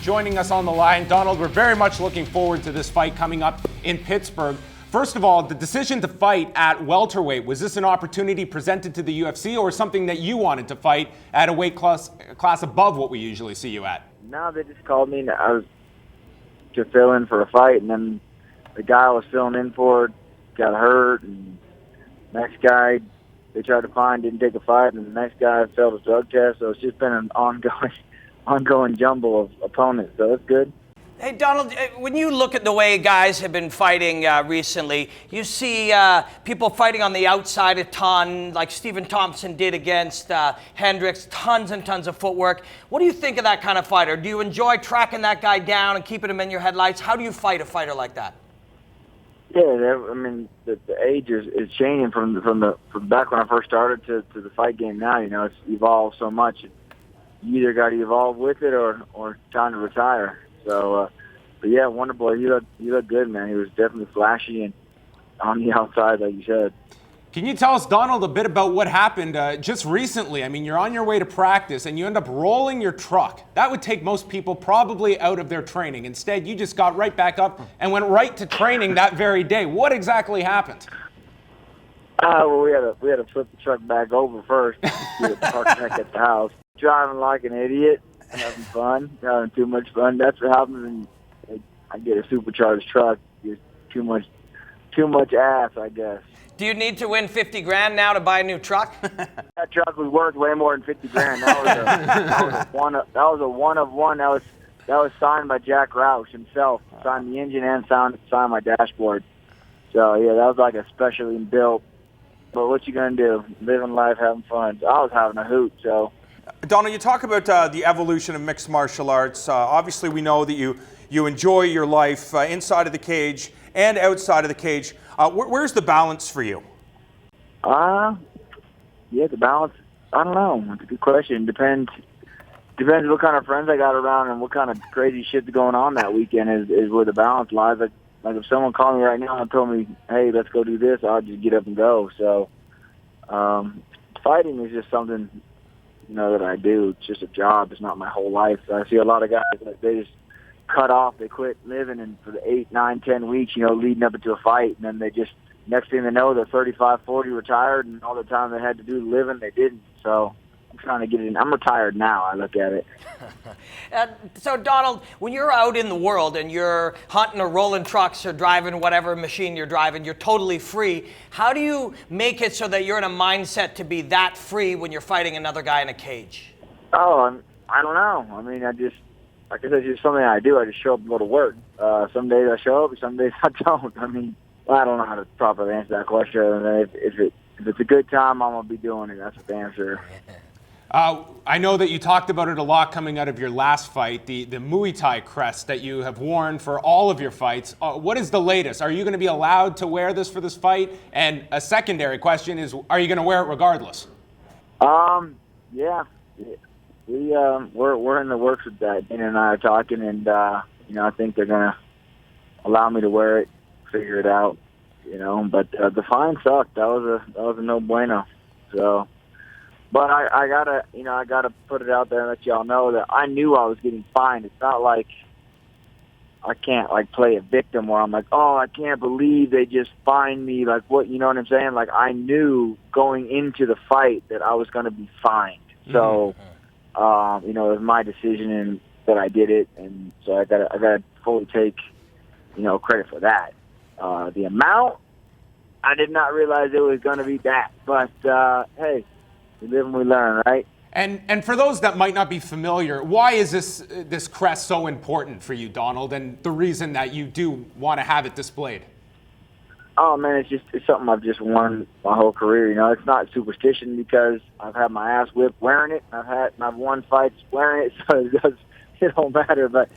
joining us on the line. Donald, we're very much looking forward to this fight coming up in Pittsburgh. First of all, the decision to fight at welterweight, was this an opportunity presented to the UFC or something that you wanted to fight at a weight class above what we usually see you at? No, they just called me. I was to fill in for a fight, and then the guy I was filling in for got hurt, and the next guy they tried to find didn't take a fight, and the next guy failed a drug test. So it's just been an ongoing jumble of opponents. So it's good. Hey, Donald, when you look at the way guys have been fighting recently, you see people fighting on the outside a ton, like Stephen Thompson did against Hendricks, tons and tons of footwork. What do you think of that kind of fighter? Do you enjoy tracking that guy down and keeping him in your headlights? How do you fight a fighter like that? Yeah, I mean, the age is changing from back when I first started to the fight game now. You know, it's evolved so much. You either got to evolve with it or time to retire. So, but yeah, Wonder Boy, he looked good, man. He was definitely flashy and on the outside, like you said. Can you tell us, Donald, a bit about what happened just recently? I mean, you're on your way to practice and you end up rolling your truck. That would take most people probably out of their training. Instead, you just got right back up and went right to training that very day. What exactly happened? Well, we had to flip the truck back over first to park back at the house. Driving like an idiot. Having fun, having too much fun. That's what happens when I get a supercharged truck. It's too much ass, I guess. Do you need to win 50 grand now to buy a new truck? That truck was worth way more than 50 grand. That was a one of one. That was signed by Jack Roush himself. Signed the engine and signed my dashboard. So yeah, that was like a specially built. But what you gonna do? Living life, having fun. So I was having a hoot. So. Donald, you talk about the evolution of mixed martial arts. Obviously, we know that you enjoy your life inside of the cage and outside of the cage. Where's the balance for you? Yeah, the balance. I don't know. It's a good question. Depends what kind of friends I got around and what kind of crazy shit's going on that weekend is where the balance lies. Like if someone called me right now and told me, "Hey, let's go do this," I'll just get up and go. So, fighting is just something. That I do. It's just a job. It's not my whole life. So I see a lot of guys that they just cut off. They quit living, and for the 8, 9, 10 weeks, leading up into a fight, and then they just next thing they know, they're 35, 40, retired, and all the time they had to do living, they didn't. So I'm trying to get in. I'm retired now. I look at it. So Donald, when you're out in the world and you're hunting or rolling trucks or driving whatever machine you're driving, you're totally free. How do you make it so that you're in a mindset to be that free when you're fighting another guy in a cage? Oh, I don't know. I mean, like I said, it's just something I do. I just show up and go to work. Some days I show up, and some days I don't. I mean, I don't know how to properly answer that question. And if it's a good time, I'm gonna be doing it. That's the answer. I know that you talked about it a lot coming out of your last fight, the Muay Thai crest that you have worn for all of your fights. What is the latest? Are you going to be allowed to wear this for this fight? And a secondary question is, are you going to wear it regardless? Yeah. We're in the works with that. Dana and I are talking, and I think they're going to allow me to wear it, figure it out. But the fine sucked. That was a no bueno. So. But I gotta put it out there and let y'all know that I knew I was getting fined. It's not like I can't play a victim where I'm like, oh, I can't believe they just fined me. Like what, you know what I'm saying? Like I knew going into the fight that I was gonna be fined. So, it was my decision and that I did it, and so I gotta fully take, credit for that. The amount, I did not realize it was gonna be that. But hey. We live and we learn, right? And for those that might not be familiar, why is this crest so important for you, Donald, and the reason that you do want to have it displayed? Oh man, it's something I've just worn my whole career. It's not superstition because I've had my ass whipped wearing it. I've won fights wearing it, so it don't matter. But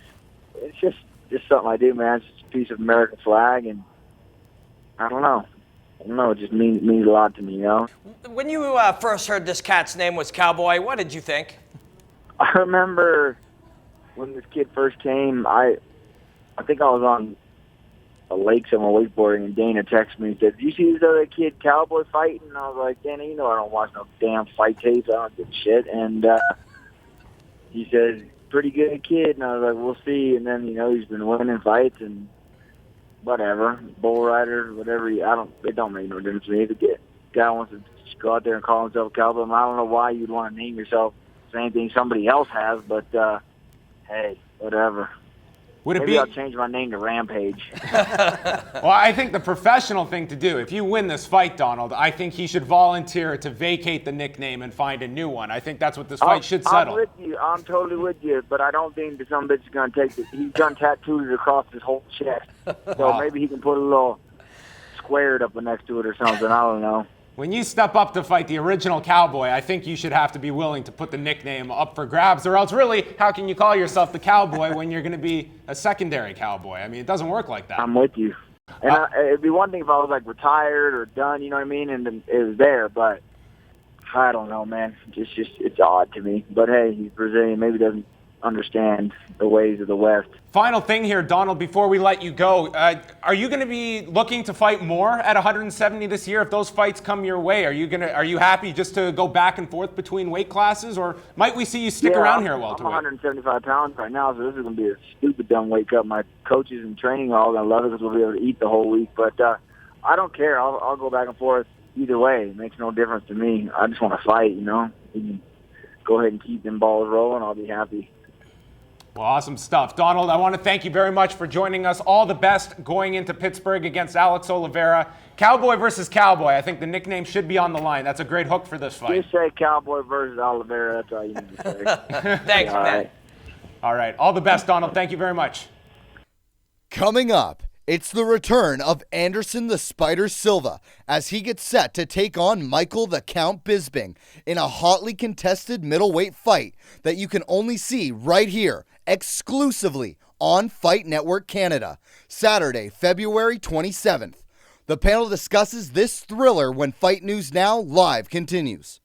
it's just something I do, man. It's just a piece of American flag, and I don't know. It just means a lot to me, When you first heard this cat's name was Cowboy, what did you think? I remember when this kid first came, I think I was on a lake somewhere wakeboarding, and Dana texted me and said, "Did you see this other kid Cowboy fighting?" And I was like, "Dana, I don't watch no damn fight tapes. I don't give a shit." And he said, pretty good kid. And I was like, we'll see. And then, he's been winning fights and whatever, bull rider, whatever. It don't make no difference to me. If a guy wants to go out there and call himself a cowboy, I don't know why you'd want to name yourself the same thing somebody else has, but hey, whatever. Maybe I'll change my name to Rampage. Well, I think the professional thing to do, if you win this fight, Donald, I think he should volunteer to vacate the nickname and find a new one. I think that's what this fight should settle. I'm with you. I'm totally with you, but I don't think that some bitch is going to take it. He's done tattooed it across his whole chest. So maybe he can put a little squared up next to it or something. I don't know. When you step up to fight the original cowboy, I think you should have to be willing to put the nickname up for grabs, or else really, how can you call yourself the cowboy when you're going to be a secondary cowboy? I mean, it doesn't work like that. I'm with you. And it'd be one thing if I was like retired or done, you know what I mean, and then it was there, but I don't know, man. It's odd to me. But hey, he's Brazilian, maybe doesn't understand the ways of the West. Final thing here, Donald, before we let you go, are you going to be looking to fight more at 170 this year? If those fights come your way, are you happy just to go back and forth between weight classes, or might we see you stick around here at welterweight? I'm 175 pounds right now, so this is going to be a stupid dumb weight cut. My coaches and training are all going to love it because we'll be able to eat the whole week. But I don't care. I'll go back and forth either way. It makes no difference to me. I just want to fight, You can go ahead and keep them balls rolling. I'll be happy. Well, awesome stuff. Donald, I want to thank you very much for joining us. All the best going into Pittsburgh against Alex Oliveira. Cowboy versus Cowboy. I think the nickname should be on the line. That's a great hook for this fight. Just say Cowboy versus Oliveira. That's all you need to say. Thanks, man. All right. All the best, Donald. Thank you very much. Coming up, it's the return of Anderson the Spider Silva as he gets set to take on Michael the Count Bisping in a hotly contested middleweight fight that you can only see right here exclusively on Fight Network Canada, Saturday, February 27th. The panel discusses this thriller when Fight News Now Live continues.